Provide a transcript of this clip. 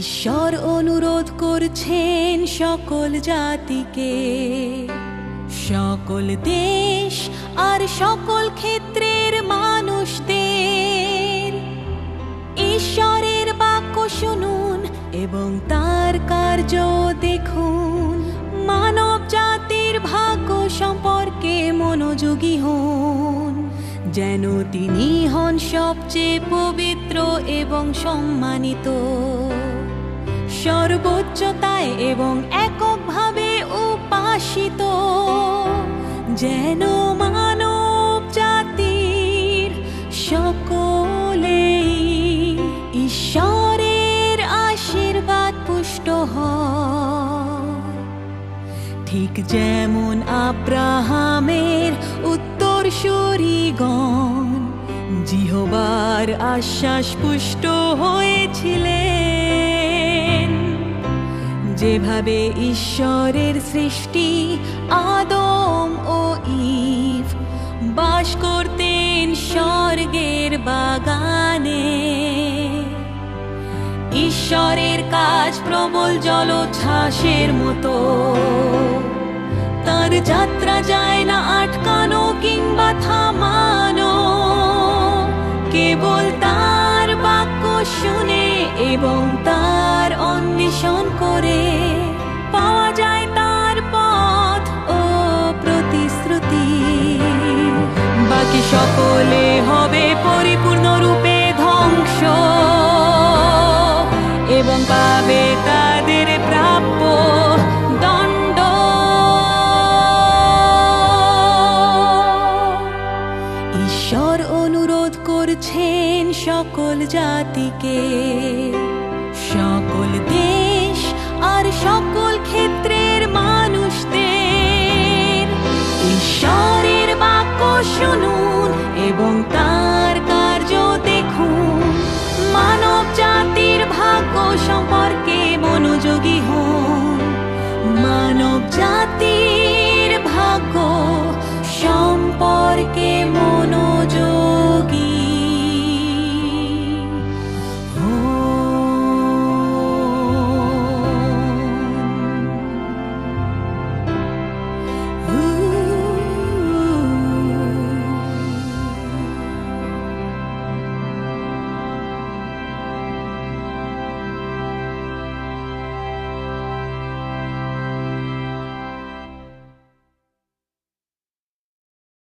ঈশ্বর অনুরোধ করছেন সকল জাতিকে, সকল দেশ আর সকল ক্ষেত্রের মানুষদের। ঈশ্বরের বাক্য শুনুন এবং তার কার্য দেখুন। মানব জাতির ভাগ্য সম্পর্কে মনোযোগী হন, যেন তিনি হন সবচেয়ে পবিত্র এবং সম্মানিত, সর্বোচ্চতায় এবং এককভাবে উপাসিত। যেন মানব জাতির সকলেই ঈশ্বরের আশীর্বাদ পুষ্ট হয়, ঠিক যেমন আব্রাহামের উত্তরসূরিগণ জিহোবার আশ্বাস পুষ্ট হয়েছিলেন। যেভাবে ঈশ্বরের সৃষ্টি আদম ও ঈভ বাস করতেন স্বর্গের বাগানে, ঈশ্বরের কাজ প্রবল জলোচ্ছ্বাসের মতো। তার যাত্রা যায় না আটকানো কিংবা থামানো, কেবল তার বাক্য শুনে এবং তার অন্বেষণ করে পাওয়া যায় তার পথ ও প্রতিশ্রুতি। বাকি সকলে হবে পরিপূর্ণরূপে ধ্বংস এবং পাবে তাদের প্রাপ্য দণ্ড। ঈশ্বর অনুরোধ করছেন সকল জাতিকে,